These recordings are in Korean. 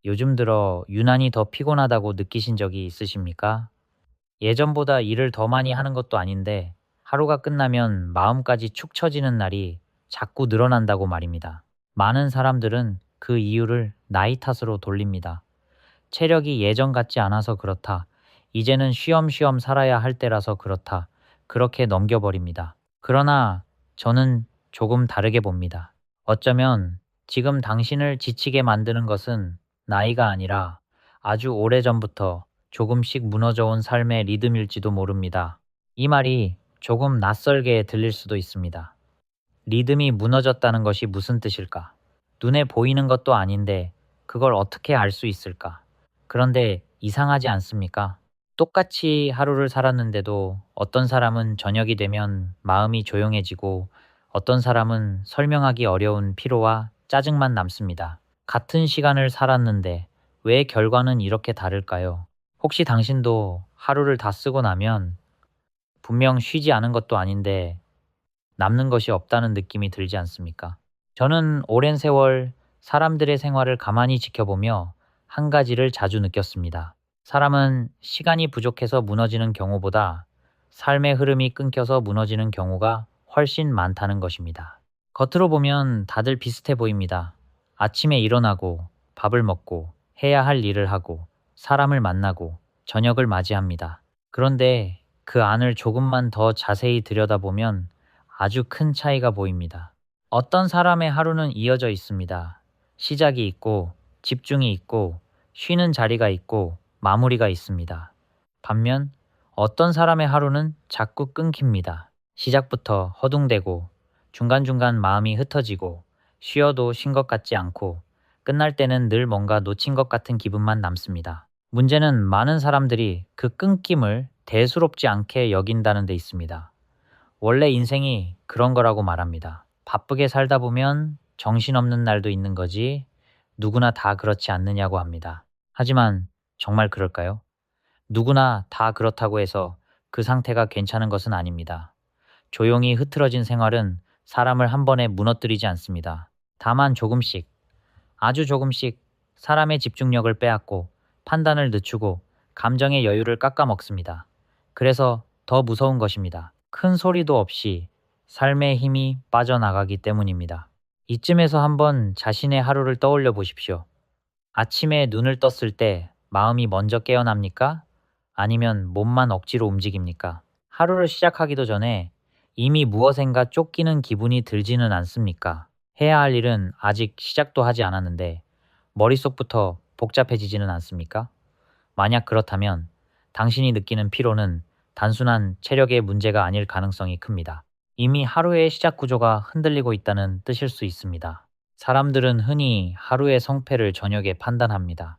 요즘 들어 유난히 더 피곤하다고 느끼신 적이 있으십니까? 예전보다 일을 더 많이 하는 것도 아닌데 하루가 끝나면 마음까지 축 처지는 날이 자꾸 늘어난다고 말입니다. 많은 사람들은 그 이유를 나이 탓으로 돌립니다. 체력이 예전 같지 않아서 그렇다. 이제는 쉬엄쉬엄 살아야 할 때라서 그렇다. 그렇게 넘겨버립니다. 그러나 저는 조금 다르게 봅니다. 어쩌면 지금 당신을 지치게 만드는 것은 나이가 아니라 아주 오래전부터 조금씩 무너져 온 삶의 리듬일지도 모릅니다. 이 말이 조금 낯설게 들릴 수도 있습니다. 리듬이 무너졌다는 것이 무슨 뜻일까? 눈에 보이는 것도 아닌데 그걸 어떻게 알 수 있을까? 그런데 이상하지 않습니까? 똑같이 하루를 살았는데도 어떤 사람은 저녁이 되면 마음이 조용해지고 어떤 사람은 설명하기 어려운 피로와 짜증만 남습니다. 같은 시간을 살았는데 왜 결과는 이렇게 다를까요? 혹시 당신도 하루를 다 쓰고 나면 분명 쉬지 않은 것도 아닌데 남는 것이 없다는 느낌이 들지 않습니까? 저는 오랜 세월 사람들의 생활을 가만히 지켜보며 한 가지를 자주 느꼈습니다. 사람은 시간이 부족해서 무너지는 경우보다 삶의 흐름이 끊겨서 무너지는 경우가 훨씬 많다는 것입니다. 겉으로 보면 다들 비슷해 보입니다. 아침에 일어나고 밥을 먹고 해야 할 일을 하고 사람을 만나고 저녁을 맞이합니다. 그런데 그 안을 조금만 더 자세히 들여다보면 아주 큰 차이가 보입니다. 어떤 사람의 하루는 이어져 있습니다. 시작이 있고, 집중이 있고, 쉬는 자리가 있고, 마무리가 있습니다. 반면 어떤 사람의 하루는 자꾸 끊깁니다. 시작부터 허둥대고, 중간중간 마음이 흩어지고, 쉬어도 쉰 것 같지 않고, 끝날 때는 늘 뭔가 놓친 것 같은 기분만 남습니다. 문제는 많은 사람들이 그 끊김을 대수롭지 않게 여긴다는 데 있습니다. 원래 인생이 그런 거라고 말합니다. 바쁘게 살다 보면 정신없는 날도 있는 거지 누구나 다 그렇지 않느냐고 합니다. 하지만 정말 그럴까요? 누구나 다 그렇다고 해서 그 상태가 괜찮은 것은 아닙니다. 조용히 흐트러진 생활은 사람을 한 번에 무너뜨리지 않습니다. 다만 조금씩, 아주 조금씩 사람의 집중력을 빼앗고 판단을 늦추고 감정의 여유를 깎아먹습니다. 그래서 더 무서운 것입니다. 큰 소리도 없이 삶의 힘이 빠져나가기 때문입니다. 이쯤에서 한번 자신의 하루를 떠올려 보십시오. 아침에 눈을 떴을 때 마음이 먼저 깨어납니까? 아니면 몸만 억지로 움직입니까? 하루를 시작하기도 전에 이미 무엇인가 쫓기는 기분이 들지는 않습니까? 해야 할 일은 아직 시작도 하지 않았는데 머릿속부터 복잡해지지는 않습니까? 만약 그렇다면 당신이 느끼는 피로는 단순한 체력의 문제가 아닐 가능성이 큽니다. 이미 하루의 시작 구조가 흔들리고 있다는 뜻일 수 있습니다. 사람들은 흔히 하루의 성패를 저녁에 판단합니다.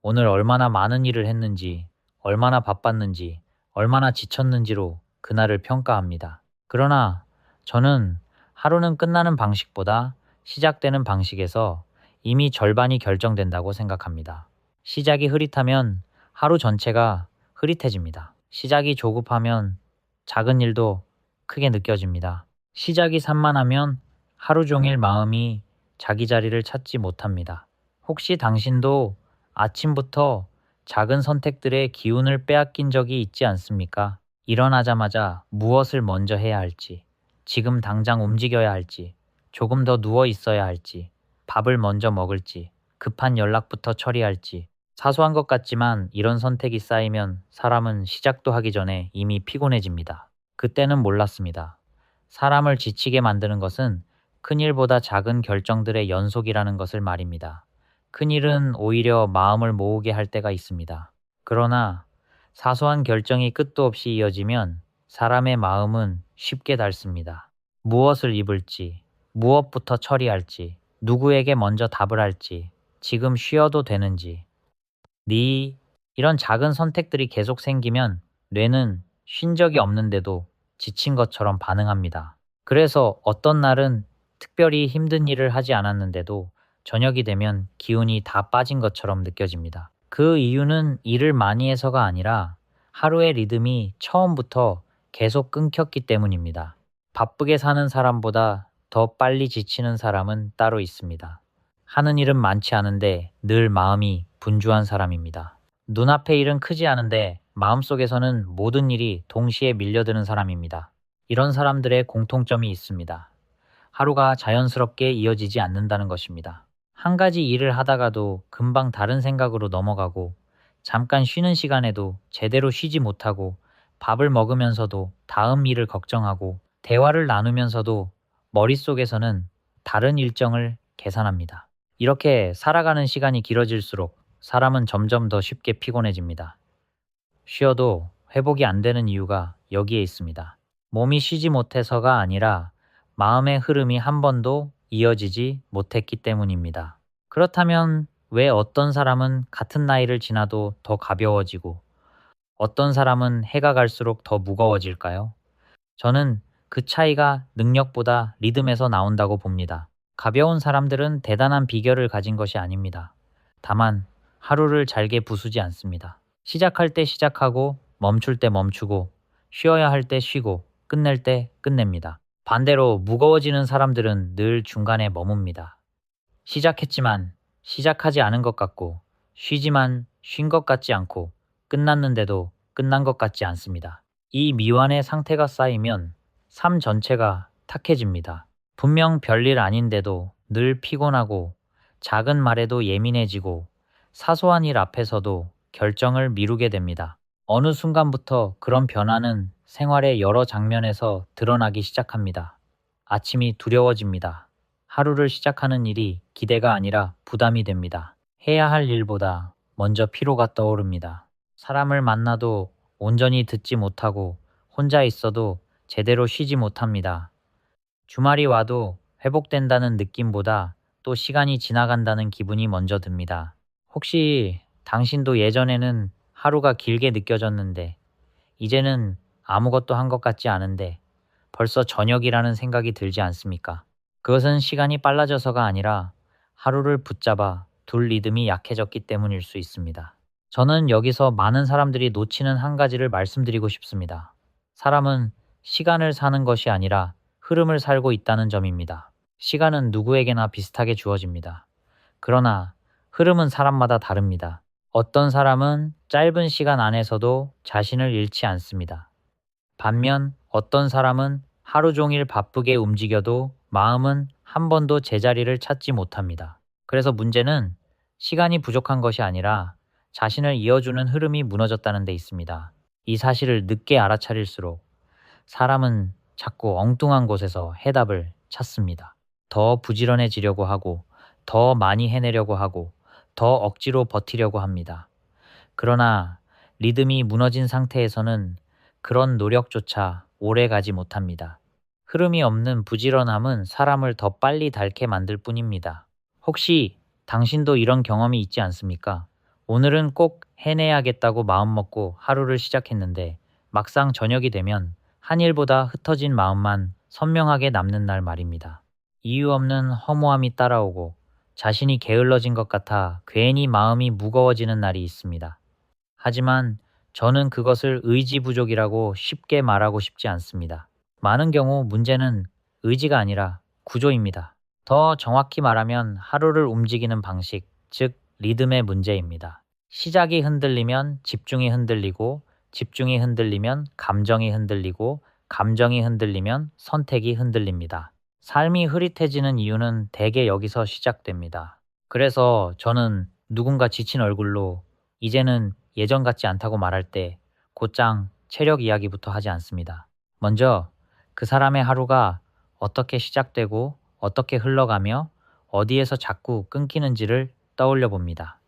오늘 얼마나 많은 일을 했는지, 얼마나 바빴는지, 얼마나 지쳤는지로 그날을 평가합니다. 그러나 저는 하루는 끝나는 방식보다 시작되는 방식에서 이미 절반이 결정된다고 생각합니다. 시작이 흐릿하면 하루 전체가 흐릿해집니다. 시작이 조급하면 작은 일도 크게 느껴집니다. 시작이 산만하면 하루 종일 마음이 자기 자리를 찾지 못합니다. 혹시 당신도 아침부터 작은 선택들의 기운을 빼앗긴 적이 있지 않습니까? 일어나자마자 무엇을 먼저 해야 할지, 지금 당장 움직여야 할지, 조금 더 누워 있어야 할지, 밥을 먼저 먹을지, 급한 연락부터 처리할지, 사소한 것 같지만 이런 선택이 쌓이면 사람은 시작도 하기 전에 이미 피곤해집니다. 그때는 몰랐습니다. 사람을 지치게 만드는 것은 큰 일보다 작은 결정들의 연속이라는 것을 말입니다. 큰 일은 오히려 마음을 모으게 할 때가 있습니다. 그러나 사소한 결정이 끝도 없이 이어지면 사람의 마음은 쉽게 닳습니다. 무엇을 입을지, 무엇부터 처리할지, 누구에게 먼저 답을 할지, 지금 쉬어도 되는지, 이런 작은 선택들이 계속 생기면 뇌는 쉰 적이 없는데도 지친 것처럼 반응합니다. 그래서 어떤 날은 특별히 힘든 일을 하지 않았는데도 저녁이 되면 기운이 다 빠진 것처럼 느껴집니다. 그 이유는 일을 많이 해서가 아니라 하루의 리듬이 처음부터 계속 끊겼기 때문입니다. 바쁘게 사는 사람보다 더 빨리 지치는 사람은 따로 있습니다. 하는 일은 많지 않은데 늘 마음이 분주한 사람입니다. 눈앞의 일은 크지 않은데 마음속에서는 모든 일이 동시에 밀려드는 사람입니다. 이런 사람들의 공통점이 있습니다. 하루가 자연스럽게 이어지지 않는다는 것입니다. 한 가지 일을 하다가도 금방 다른 생각으로 넘어가고, 잠깐 쉬는 시간에도 제대로 쉬지 못하고, 밥을 먹으면서도 다음 일을 걱정하고, 대화를 나누면서도 머릿속에서는 다른 일정을 계산합니다. 이렇게 살아가는 시간이 길어질수록 사람은 점점 더 쉽게 피곤해집니다. 쉬어도 회복이 안 되는 이유가 여기에 있습니다. 몸이 쉬지 못해서가 아니라 마음의 흐름이 한 번도 이어지지 못했기 때문입니다. 그렇다면 왜 어떤 사람은 같은 나이를 지나도 더 가벼워지고 어떤 사람은 해가 갈수록 더 무거워질까요? 저는 그 차이가 능력보다 리듬에서 나온다고 봅니다. 가벼운 사람들은 대단한 비결을 가진 것이 아닙니다. 다만 하루를 잘게 부수지 않습니다. 시작할 때 시작하고 멈출 때 멈추고 쉬어야 할 때 쉬고 끝낼 때 끝냅니다. 반대로 무거워지는 사람들은 늘 중간에 머뭅니다. 시작했지만 시작하지 않은 것 같고 쉬지만 쉰 것 같지 않고 끝났는데도 끝난 것 같지 않습니다. 이 미완의 상태가 쌓이면 삶 전체가 탁해집니다. 분명 별일 아닌데도 늘 피곤하고 작은 말에도 예민해지고 사소한 일 앞에서도 결정을 미루게 됩니다. 어느 순간부터 그런 변화는 생활의 여러 장면에서 드러나기 시작합니다. 아침이 두려워집니다. 하루를 시작하는 일이 기대가 아니라 부담이 됩니다. 해야 할 일보다 먼저 피로가 떠오릅니다. 사람을 만나도 온전히 듣지 못하고 혼자 있어도 제대로 쉬지 못합니다. 주말이 와도 회복된다는 느낌보다 또 시간이 지나간다는 기분이 먼저 듭니다. 혹시 당신도 예전에는 하루가 길게 느껴졌는데 이제는 아무것도 한 것 같지 않은데 벌써 저녁이라는 생각이 들지 않습니까? 그것은 시간이 빨라져서가 아니라 하루를 붙잡아 둘 리듬이 약해졌기 때문일 수 있습니다. 저는 여기서 많은 사람들이 놓치는 한 가지를 말씀드리고 싶습니다. 사람은 시간을 사는 것이 아니라 흐름을 살고 있다는 점입니다. 시간은 누구에게나 비슷하게 주어집니다. 그러나 흐름은 사람마다 다릅니다. 어떤 사람은 짧은 시간 안에서도 자신을 잃지 않습니다. 반면 어떤 사람은 하루 종일 바쁘게 움직여도 마음은 한 번도 제자리를 찾지 못합니다. 그래서 문제는 시간이 부족한 것이 아니라 자신을 이어주는 흐름이 무너졌다는 데 있습니다. 이 사실을 늦게 알아차릴수록 사람은 자꾸 엉뚱한 곳에서 해답을 찾습니다. 더 부지런해지려고 하고, 더 많이 해내려고 하고, 더 억지로 버티려고 합니다. 그러나 리듬이 무너진 상태에서는 그런 노력조차 오래 가지 못합니다. 흐름이 없는 부지런함은 사람을 더 빨리 닳게 만들 뿐입니다. 혹시 당신도 이런 경험이 있지 않습니까? 오늘은 꼭 해내야겠다고 마음먹고 하루를 시작했는데 막상 저녁이 되면 한 일보다 흩어진 마음만 선명하게 남는 날 말입니다. 이유 없는 허무함이 따라오고 자신이 게을러진 것 같아 괜히 마음이 무거워지는 날이 있습니다. 하지만 저는 그것을 의지 부족이라고 쉽게 말하고 싶지 않습니다. 많은 경우 문제는 의지가 아니라 구조입니다. 더 정확히 말하면 하루를 움직이는 방식, 즉 리듬의 문제입니다. 시작이 흔들리면 집중이 흔들리고, 집중이 흔들리면 감정이 흔들리고, 감정이 흔들리면 선택이 흔들립니다. 삶이 흐릿해지는 이유는 대개 여기서 시작됩니다. 그래서 저는 누군가 지친 얼굴로 이제는 예전 같지 않다고 말할 때 곧장 체력 이야기부터 하지 않습니다. 먼저 그 사람의 하루가 어떻게 시작되고 어떻게 흘러가며 어디에서 자꾸 끊기는지를 떠올려 봅니다.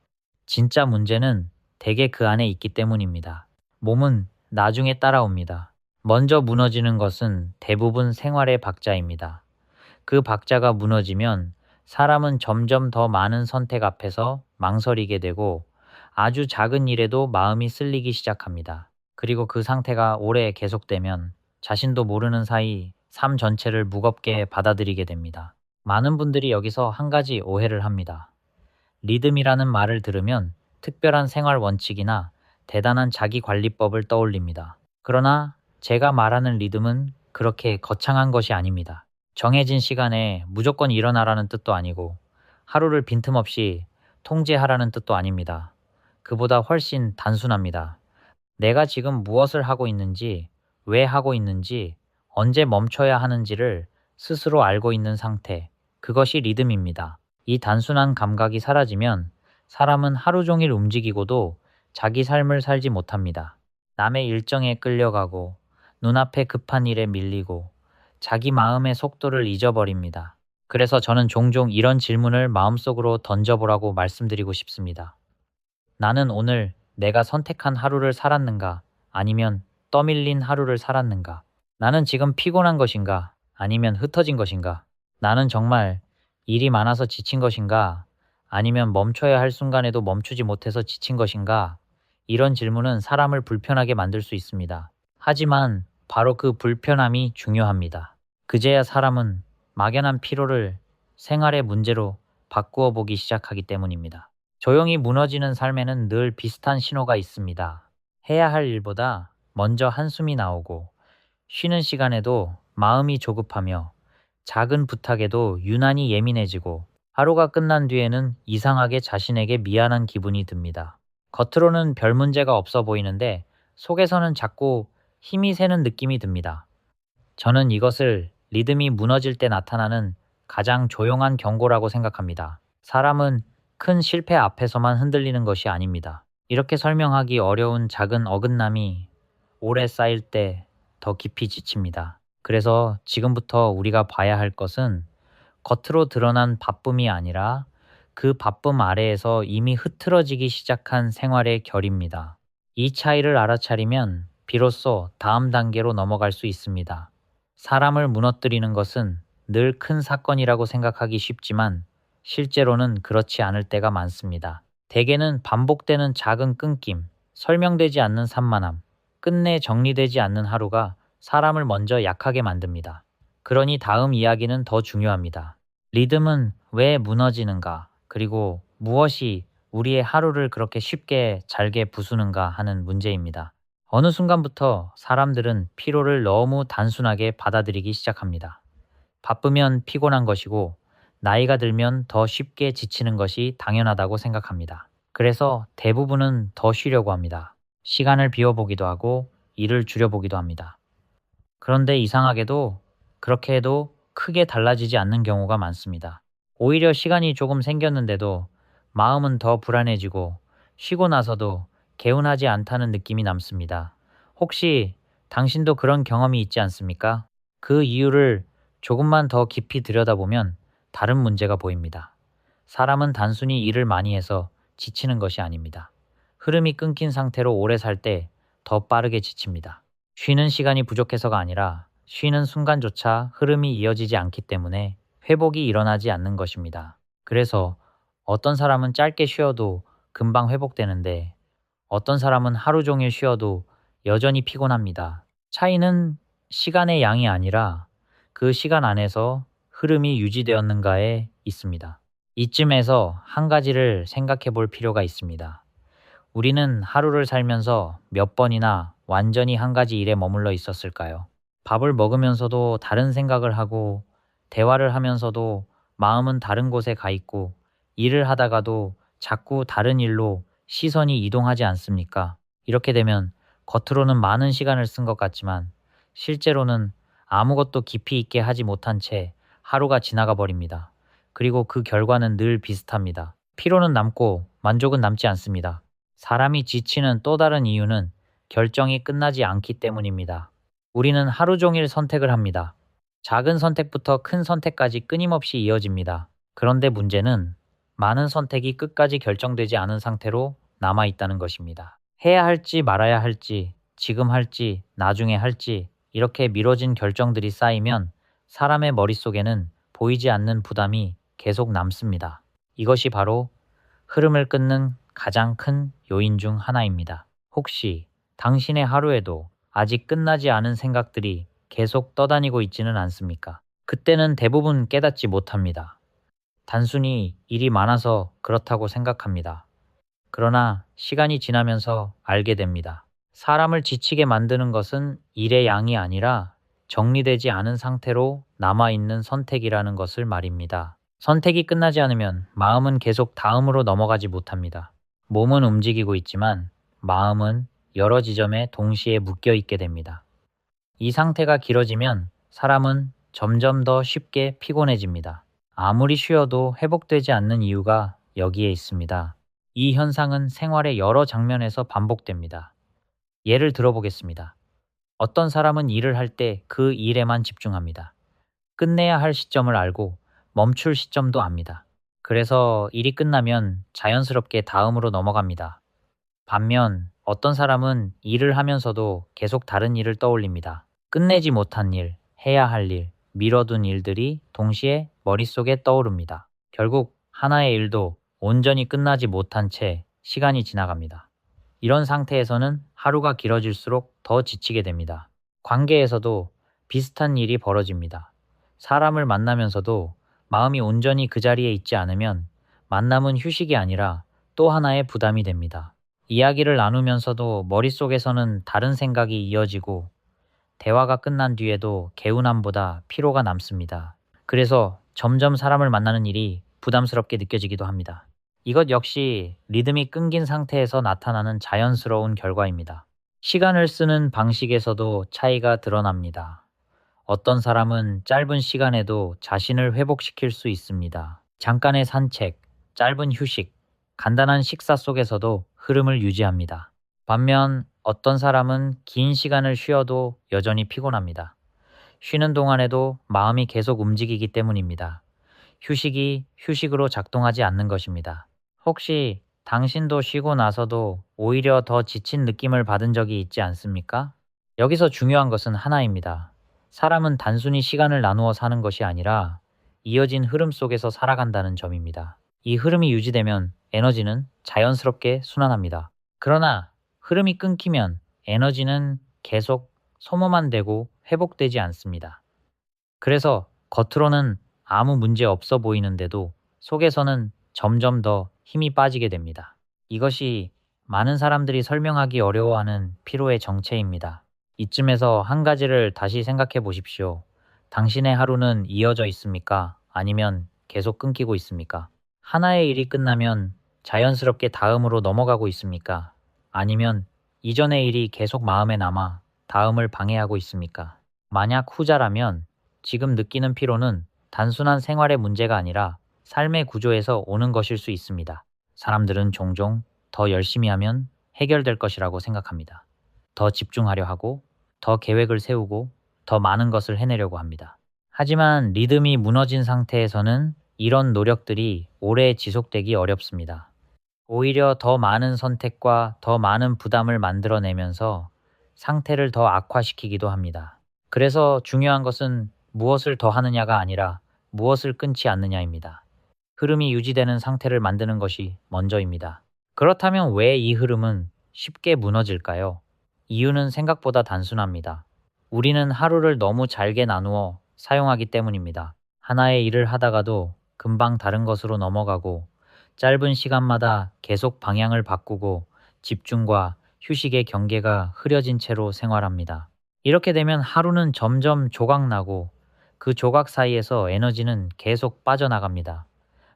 진짜 문제는 대개 그 안에 있기 때문입니다. 몸은 나중에 따라옵니다. 먼저 무너지는 것은 대부분 생활의 박자입니다. 그 박자가 무너지면 사람은 점점 더 많은 선택 앞에서 망설이게 되고 아주 작은 일에도 마음이 쓸리기 시작합니다. 그리고 그 상태가 오래 계속되면 자신도 모르는 사이 삶 전체를 무겁게 받아들이게 됩니다. 많은 분들이 여기서 한 가지 오해를 합니다. 리듬이라는 말을 들으면 특별한 생활 원칙이나 대단한 자기 관리법을 떠올립니다. 그러나 제가 말하는 리듬은 그렇게 거창한 것이 아닙니다. 정해진 시간에 무조건 일어나라는 뜻도 아니고 하루를 빈틈없이 통제하라는 뜻도 아닙니다. 그보다 훨씬 단순합니다. 내가 지금 무엇을 하고 있는지, 왜 하고 있는지, 언제 멈춰야 하는지를 스스로 알고 있는 상태. 그것이 리듬입니다. 이 단순한 감각이 사라지면 사람은 하루 종일 움직이고도 자기 삶을 살지 못합니다. 남의 일정에 끌려가고, 눈앞에 급한 일에 밀리고, 자기 마음의 속도를 잊어버립니다. 그래서 저는 종종 이런 질문을 마음속으로 던져보라고 말씀드리고 싶습니다. 나는 오늘 내가 선택한 하루를 살았는가? 아니면 떠밀린 하루를 살았는가? 나는 지금 피곤한 것인가? 아니면 흩어진 것인가? 나는 정말 일이 많아서 지친 것인가? 아니면 멈춰야 할 순간에도 멈추지 못해서 지친 것인가? 이런 질문은 사람을 불편하게 만들 수 있습니다. 하지만 바로 그 불편함이 중요합니다. 그제야 사람은 막연한 피로를 생활의 문제로 바꾸어 보기 시작하기 때문입니다. 조용히 무너지는 삶에는 늘 비슷한 신호가 있습니다. 해야 할 일보다 먼저 한숨이 나오고, 쉬는 시간에도 마음이 조급하며, 작은 부탁에도 유난히 예민해지고, 하루가 끝난 뒤에는 이상하게 자신에게 미안한 기분이 듭니다. 겉으로는 별 문제가 없어 보이는데 속에서는 자꾸 힘이 새는 느낌이 듭니다. 저는 이것을 리듬이 무너질 때 나타나는 가장 조용한 경고라고 생각합니다. 사람은 큰 실패 앞에서만 흔들리는 것이 아닙니다. 이렇게 설명하기 어려운 작은 어긋남이 오래 쌓일 때 더 깊이 지칩니다. 그래서 지금부터 우리가 봐야 할 것은 겉으로 드러난 바쁨이 아니라 그 바쁨 아래에서 이미 흐트러지기 시작한 생활의 결입니다. 이 차이를 알아차리면 비로소 다음 단계로 넘어갈 수 있습니다. 사람을 무너뜨리는 것은 늘 큰 사건이라고 생각하기 쉽지만 실제로는 그렇지 않을 때가 많습니다. 대개는 반복되는 작은 끊김, 설명되지 않는 산만함, 끝내 정리되지 않는 하루가 사람을 먼저 약하게 만듭니다. 그러니 다음 이야기는 더 중요합니다. 리듬은 왜 무너지는가, 그리고 무엇이 우리의 하루를 그렇게 쉽게 잘게 부수는가 하는 문제입니다. 어느 순간부터 사람들은 피로를 너무 단순하게 받아들이기 시작합니다. 바쁘면 피곤한 것이고, 나이가 들면 더 쉽게 지치는 것이 당연하다고 생각합니다. 그래서 대부분은 더 쉬려고 합니다. 시간을 비워보기도 하고 일을 줄여보기도 합니다. 그런데 이상하게도 그렇게 해도 크게 달라지지 않는 경우가 많습니다. 오히려 시간이 조금 생겼는데도 마음은 더 불안해지고 쉬고 나서도 개운하지 않다는 느낌이 남습니다. 혹시 당신도 그런 경험이 있지 않습니까? 그 이유를 조금만 더 깊이 들여다보면 다른 문제가 보입니다. 사람은 단순히 일을 많이 해서 지치는 것이 아닙니다. 흐름이 끊긴 상태로 오래 살 때 더 빠르게 지칩니다. 쉬는 시간이 부족해서가 아니라 쉬는 순간조차 흐름이 이어지지 않기 때문에 회복이 일어나지 않는 것입니다. 그래서 어떤 사람은 짧게 쉬어도 금방 회복되는데 어떤 사람은 하루 종일 쉬어도 여전히 피곤합니다. 차이는 시간의 양이 아니라 그 시간 안에서 흐름이 유지되었는가에 있습니다. 이쯤에서 한 가지를 생각해 볼 필요가 있습니다. 우리는 하루를 살면서 몇 번이나 완전히 한 가지 일에 머물러 있었을까요? 밥을 먹으면서도 다른 생각을 하고, 대화를 하면서도 마음은 다른 곳에 가 있고, 일을 하다가도 자꾸 다른 일로 시선이 이동하지 않습니까? 이렇게 되면 겉으로는 많은 시간을 쓴 것 같지만 실제로는 아무것도 깊이 있게 하지 못한 채 하루가 지나가 버립니다. 그리고 그 결과는 늘 비슷합니다. 피로는 남고 만족은 남지 않습니다. 사람이 지치는 또 다른 이유는 결정이 끝나지 않기 때문입니다. 우리는 하루 종일 선택을 합니다. 작은 선택부터 큰 선택까지 끊임없이 이어집니다. 그런데 문제는 많은 선택이 끝까지 결정되지 않은 상태로 남아 있다는 것입니다. 해야 할지 말아야 할지, 지금 할지, 나중에 할지, 이렇게 미뤄진 결정들이 쌓이면 사람의 머릿속에는 보이지 않는 부담이 계속 남습니다. 이것이 바로 흐름을 끊는 가장 큰 요인 중 하나입니다. 혹시 당신의 하루에도 아직 끝나지 않은 생각들이 계속 떠다니고 있지는 않습니까? 그때는 대부분 깨닫지 못합니다. 단순히 일이 많아서 그렇다고 생각합니다. 그러나 시간이 지나면서 알게 됩니다. 사람을 지치게 만드는 것은 일의 양이 아니라 정리되지 않은 상태로 남아있는 선택이라는 것을 말입니다. 선택이 끝나지 않으면 마음은 계속 다음으로 넘어가지 못합니다. 몸은 움직이고 있지만 마음은 여러 지점에 동시에 묶여 있게 됩니다. 이 상태가 길어지면 사람은 점점 더 쉽게 피곤해집니다. 아무리 쉬어도 회복되지 않는 이유가 여기에 있습니다. 이 현상은 생활의 여러 장면에서 반복됩니다. 예를 들어보겠습니다. 어떤 사람은 일을 할 때 그 일에만 집중합니다. 끝내야 할 시점을 알고 멈출 시점도 압니다. 그래서 일이 끝나면 자연스럽게 다음으로 넘어갑니다. 반면 어떤 사람은 일을 하면서도 계속 다른 일을 떠올립니다. 끝내지 못한 일, 해야 할 일, 미뤄둔 일들이 동시에 머릿속에 떠오릅니다. 결국 하나의 일도 온전히 끝나지 못한 채 시간이 지나갑니다. 이런 상태에서는 하루가 길어질수록 더 지치게 됩니다. 관계에서도 비슷한 일이 벌어집니다. 사람을 만나면서도 마음이 온전히 그 자리에 있지 않으면 만남은 휴식이 아니라 또 하나의 부담이 됩니다. 이야기를 나누면서도 머릿속에서는 다른 생각이 이어지고 대화가 끝난 뒤에도 개운함보다 피로가 남습니다. 그래서 점점 사람을 만나는 일이 부담스럽게 느껴지기도 합니다. 이것 역시 리듬이 끊긴 상태에서 나타나는 자연스러운 결과입니다. 시간을 쓰는 방식에서도 차이가 드러납니다. 어떤 사람은 짧은 시간에도 자신을 회복시킬 수 있습니다. 잠깐의 산책, 짧은 휴식, 간단한 식사 속에서도 흐름을 유지합니다. 반면 어떤 사람은 긴 시간을 쉬어도 여전히 피곤합니다. 쉬는 동안에도 마음이 계속 움직이기 때문입니다. 휴식이 휴식으로 작동하지 않는 것입니다. 혹시 당신도 쉬고 나서도 오히려 더 지친 느낌을 받은 적이 있지 않습니까? 여기서 중요한 것은 하나입니다. 사람은 단순히 시간을 나누어 사는 것이 아니라 이어진 흐름 속에서 살아간다는 점입니다. 이 흐름이 유지되면 에너지는 자연스럽게 순환합니다. 그러나 흐름이 끊기면 에너지는 계속 소모만 되고 회복되지 않습니다. 그래서 겉으로는 아무 문제 없어 보이는데도 속에서는 점점 더 힘이 빠지게 됩니다. 이것이 많은 사람들이 설명하기 어려워하는 피로의 정체입니다. 이쯤에서 한 가지를 다시 생각해 보십시오. 당신의 하루는 이어져 있습니까? 아니면 계속 끊기고 있습니까? 하나의 일이 끝나면 자연스럽게 다음으로 넘어가고 있습니까? 아니면 이전의 일이 계속 마음에 남아 다음을 방해하고 있습니까? 만약 후자라면 지금 느끼는 피로는 단순한 생활의 문제가 아니라 삶의 구조에서 오는 것일 수 있습니다. 사람들은 종종 더 열심히 하면 해결될 것이라고 생각합니다. 더 집중하려 하고, 더 계획을 세우고, 더 많은 것을 해내려고 합니다. 하지만 리듬이 무너진 상태에서는 이런 노력들이 오래 지속되기 어렵습니다. 오히려 더 많은 선택과 더 많은 부담을 만들어내면서 상태를 더 악화시키기도 합니다. 그래서 중요한 것은 무엇을 더 하느냐가 아니라 무엇을 끊지 않느냐입니다. 흐름이 유지되는 상태를 만드는 것이 먼저입니다. 그렇다면 왜 이 흐름은 쉽게 무너질까요? 이유는 생각보다 단순합니다. 우리는 하루를 너무 잘게 나누어 사용하기 때문입니다. 하나의 일을 하다가도 금방 다른 것으로 넘어가고 짧은 시간마다 계속 방향을 바꾸고 집중과 휴식의 경계가 흐려진 채로 생활합니다. 이렇게 되면 하루는 점점 조각나고 그 조각 사이에서 에너지는 계속 빠져나갑니다.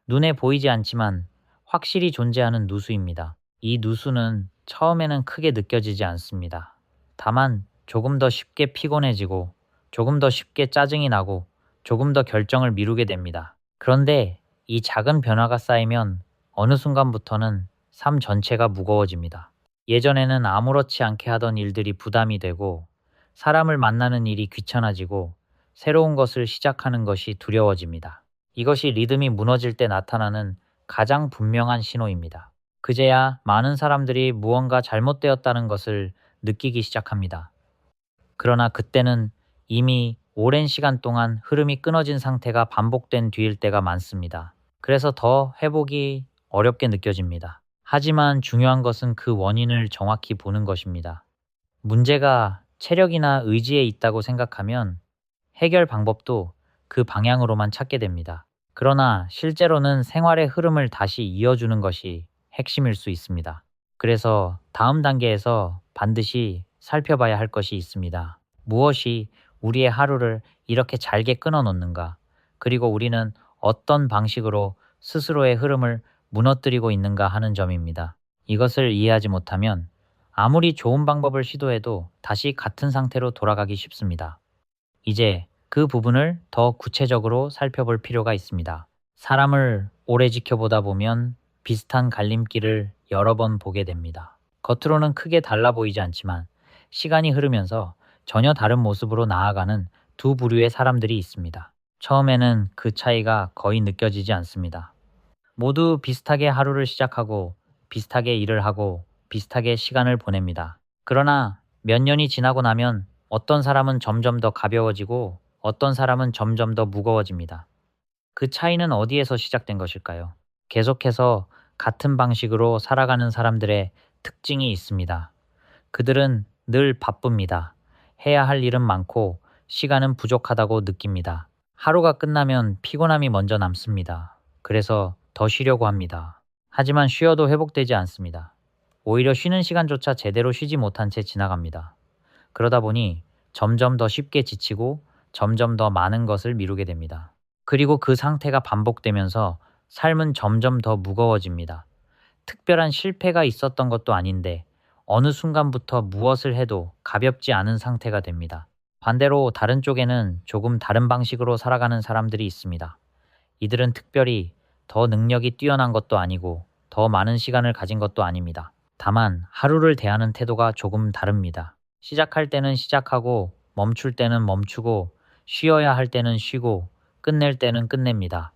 눈에 보이지 않지만 확실히 존재하는 누수입니다. 이 누수는 처음에는 크게 느껴지지 않습니다. 다만 조금 더 쉽게 피곤해지고 조금 더 쉽게 짜증이 나고 조금 더 결정을 미루게 됩니다. 그런데 이 작은 변화가 쌓이면 어느 순간부터는 삶 전체가 무거워집니다. 예전에는 아무렇지 않게 하던 일들이 부담이 되고 사람을 만나는 일이 귀찮아지고 새로운 것을 시작하는 것이 두려워집니다. 이것이 리듬이 무너질 때 나타나는 가장 분명한 신호입니다. 그제야 많은 사람들이 무언가 잘못되었다는 것을 느끼기 시작합니다. 그러나 그때는 이미 오랜 시간 동안 흐름이 끊어진 상태가 반복된 뒤일 때가 많습니다. 그래서 더 회복이 어렵게 느껴집니다. 하지만 중요한 것은 그 원인을 정확히 보는 것입니다. 문제가 체력이나 의지에 있다고 생각하면 해결 방법도 그 방향으로만 찾게 됩니다. 그러나 실제로는 생활의 흐름을 다시 이어주는 것이 핵심일 수 있습니다. 그래서 다음 단계에서 반드시 살펴봐야 할 것이 있습니다. 무엇이 우리의 하루를 이렇게 잘게 끊어 놓는가? 그리고 우리는 어떤 방식으로 스스로의 흐름을 무너뜨리고 있는가 하는 점입니다. 이것을 이해하지 못하면 아무리 좋은 방법을 시도해도 다시 같은 상태로 돌아가기 쉽습니다. 이제 그 부분을 더 구체적으로 살펴볼 필요가 있습니다. 사람을 오래 지켜보다 보면 비슷한 갈림길을 여러 번 보게 됩니다. 겉으로는 크게 달라 보이지 않지만 시간이 흐르면서 전혀 다른 모습으로 나아가는 두 부류의 사람들이 있습니다. 처음에는 그 차이가 거의 느껴지지 않습니다. 모두 비슷하게 하루를 시작하고 비슷하게 일을 하고 비슷하게 시간을 보냅니다. 그러나 몇 년이 지나고 나면 어떤 사람은 점점 더 가벼워지고 어떤 사람은 점점 더 무거워집니다. 그 차이는 어디에서 시작된 것일까요? 계속해서 같은 방식으로 살아가는 사람들의 특징이 있습니다. 그들은 늘 바쁩니다. 해야 할 일은 많고 시간은 부족하다고 느낍니다. 하루가 끝나면 피곤함이 먼저 남습니다. 그래서 더 쉬려고 합니다. 하지만 쉬어도 회복되지 않습니다. 오히려 쉬는 시간조차 제대로 쉬지 못한 채 지나갑니다. 그러다 보니 점점 더 쉽게 지치고 점점 더 많은 것을 미루게 됩니다. 그리고 그 상태가 반복되면서 삶은 점점 더 무거워집니다. 특별한 실패가 있었던 것도 아닌데 어느 순간부터 무엇을 해도 가볍지 않은 상태가 됩니다. 반대로 다른 쪽에는 조금 다른 방식으로 살아가는 사람들이 있습니다. 이들은 특별히 더 능력이 뛰어난 것도 아니고 더 많은 시간을 가진 것도 아닙니다. 다만 하루를 대하는 태도가 조금 다릅니다. 시작할 때는 시작하고 멈출 때는 멈추고 쉬어야 할 때는 쉬고 끝낼 때는 끝냅니다.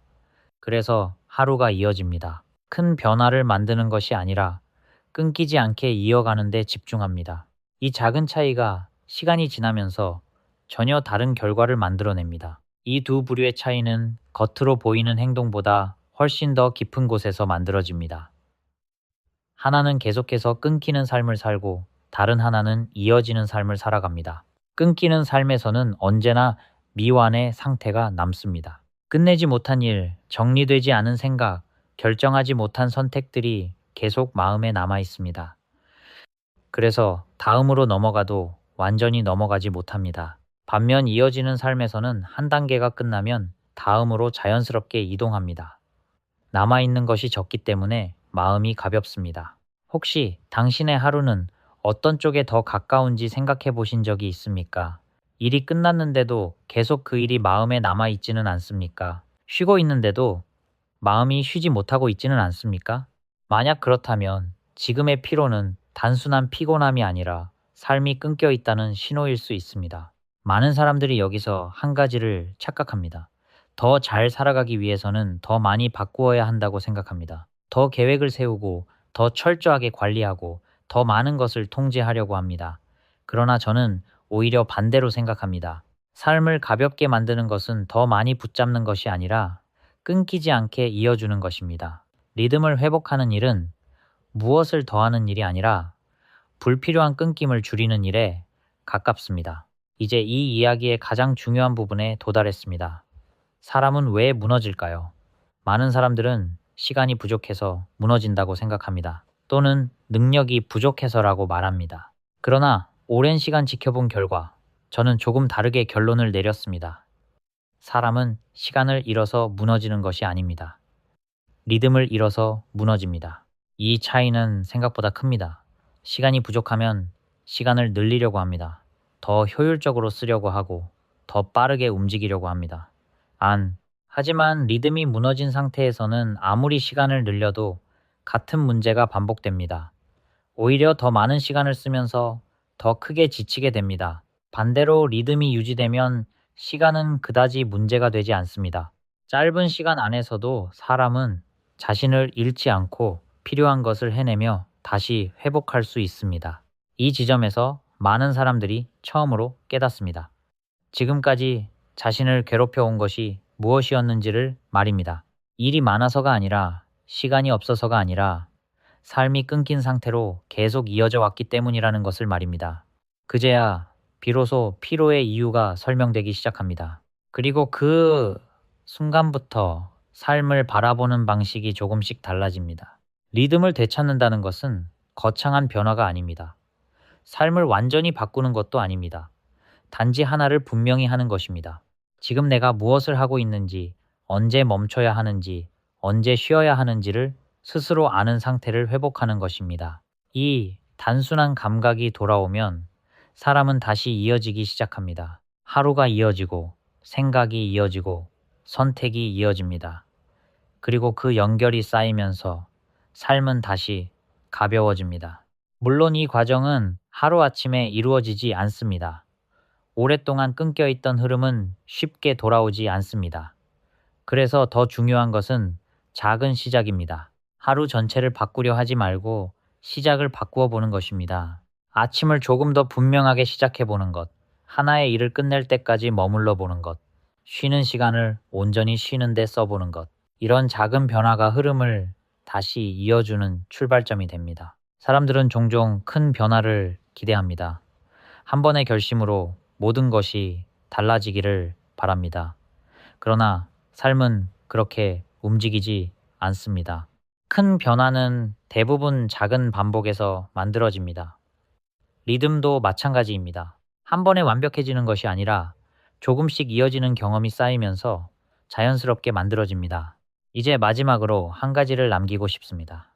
그래서 하루가 이어집니다. 큰 변화를 만드는 것이 아니라 끊기지 않게 이어가는 데 집중합니다. 이 작은 차이가 시간이 지나면서 전혀 다른 결과를 만들어냅니다. 이 두 부류의 차이는 겉으로 보이는 행동보다 훨씬 더 깊은 곳에서 만들어집니다. 하나는 계속해서 끊기는 삶을 살고 다른 하나는 이어지는 삶을 살아갑니다. 끊기는 삶에서는 언제나 미완의 상태가 남습니다. 끝내지 못한 일, 정리되지 않은 생각, 결정하지 못한 선택들이 계속 마음에 남아 있습니다. 그래서 다음으로 넘어가도 완전히 넘어가지 못합니다. 반면 이어지는 삶에서는 한 단계가 끝나면 다음으로 자연스럽게 이동합니다. 남아있는 것이 적기 때문에 마음이 가볍습니다. 혹시 당신의 하루는 어떤 쪽에 더 가까운지 생각해 보신 적이 있습니까? 일이 끝났는데도 계속 그 일이 마음에 남아있지는 않습니까? 쉬고 있는데도 마음이 쉬지 못하고 있지는 않습니까? 만약 그렇다면 지금의 피로는 단순한 피곤함이 아니라 삶이 끊겨 있다는 신호일 수 있습니다. 많은 사람들이 여기서 한 가지를 착각합니다. 더 잘 살아가기 위해서는 더 많이 바꾸어야 한다고 생각합니다. 더 계획을 세우고 더 철저하게 관리하고 더 많은 것을 통제하려고 합니다. 그러나 저는 오히려 반대로 생각합니다. 삶을 가볍게 만드는 것은 더 많이 붙잡는 것이 아니라 끊기지 않게 이어주는 것입니다. 리듬을 회복하는 일은 무엇을 더하는 일이 아니라 불필요한 끊김을 줄이는 일에 가깝습니다. 이제 이 이야기의 가장 중요한 부분에 도달했습니다. 사람은 왜 무너질까요? 많은 사람들은 시간이 부족해서 무너진다고 생각합니다. 또는 능력이 부족해서라고 말합니다. 그러나 오랜 시간 지켜본 결과 저는 조금 다르게 결론을 내렸습니다. 사람은 시간을 잃어서 무너지는 것이 아닙니다. 리듬을 잃어서 무너집니다. 이 차이는 생각보다 큽니다. 시간이 부족하면 시간을 늘리려고 합니다. 더 효율적으로 쓰려고 하고 더 빠르게 움직이려고 합니다. 하지만 리듬이 무너진 상태에서는 아무리 시간을 늘려도 같은 문제가 반복됩니다. 오히려 더 많은 시간을 쓰면서 더 크게 지치게 됩니다. 반대로 리듬이 유지되면 시간은 그다지 문제가 되지 않습니다. 짧은 시간 안에서도 사람은 자신을 잃지 않고 필요한 것을 해내며 다시 회복할 수 있습니다. 이 지점에서 많은 사람들이 처음으로 깨닫습니다. 지금까지 자신을 괴롭혀 온 것이 무엇이었는지를 말입니다. 일이 많아서가 아니라 시간이 없어서가 아니라 삶이 끊긴 상태로 계속 이어져 왔기 때문이라는 것을 말입니다. 그제야 비로소 피로의 이유가 설명되기 시작합니다. 그리고 그 순간부터 삶을 바라보는 방식이 조금씩 달라집니다. 리듬을 되찾는다는 것은 거창한 변화가 아닙니다. 삶을 완전히 바꾸는 것도 아닙니다. 단지 하나를 분명히 하는 것입니다. 지금 내가 무엇을 하고 있는지, 언제 멈춰야 하는지, 언제 쉬어야 하는지를 스스로 아는 상태를 회복하는 것입니다. 이 단순한 감각이 돌아오면 사람은 다시 이어지기 시작합니다. 하루가 이어지고, 생각이 이어지고, 선택이 이어집니다. 그리고 그 연결이 쌓이면서 삶은 다시 가벼워집니다. 물론 이 과정은 하루아침에 이루어지지 않습니다. 오랫동안 끊겨있던 흐름은 쉽게 돌아오지 않습니다. 그래서 더 중요한 것은 작은 시작입니다. 하루 전체를 바꾸려 하지 말고 시작을 바꾸어 보는 것입니다. 아침을 조금 더 분명하게 시작해 보는 것, 하나의 일을 끝낼 때까지 머물러 보는 것, 쉬는 시간을 온전히 쉬는데 써보는 것, 이런 작은 변화가 흐름을 다시 이어주는 출발점이 됩니다. 사람들은 종종 큰 변화를 기대합니다. 한 번의 결심으로 모든 것이 달라지기를 바랍니다. 그러나 삶은 그렇게 움직이지 않습니다. 큰 변화는 대부분 작은 반복에서 만들어집니다. 리듬도 마찬가지입니다. 한 번에 완벽해지는 것이 아니라 조금씩 이어지는 경험이 쌓이면서 자연스럽게 만들어집니다. 이제 마지막으로 한 가지를 남기고 싶습니다.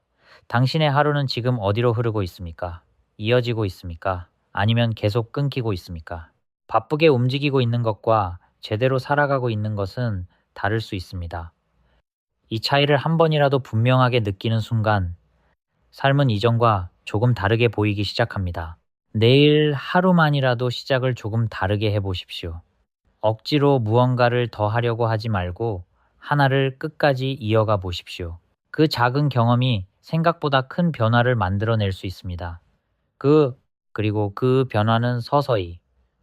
당신의 하루는 지금 어디로 흐르고 있습니까? 이어지고 있습니까? 아니면 계속 끊기고 있습니까? 바쁘게 움직이고 있는 것과 제대로 살아가고 있는 것은 다를 수 있습니다. 이 차이를 한 번이라도 분명하게 느끼는 순간, 삶은 이전과 조금 다르게 보이기 시작합니다. 내일 하루만이라도 시작을 조금 다르게 해보십시오. 억지로 무언가를 더 하려고 하지 말고 하나를 끝까지 이어가 보십시오. 그 작은 경험이 생각보다 큰 변화를 만들어낼 수 있습니다. 그리고 그 변화는 서서히,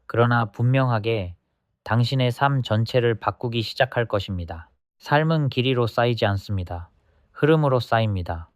그러나 분명하게 당신의 삶 전체를 바꾸기 시작할 것입니다. 삶은 길이로 쌓이지 않습니다. 흐름으로 쌓입니다.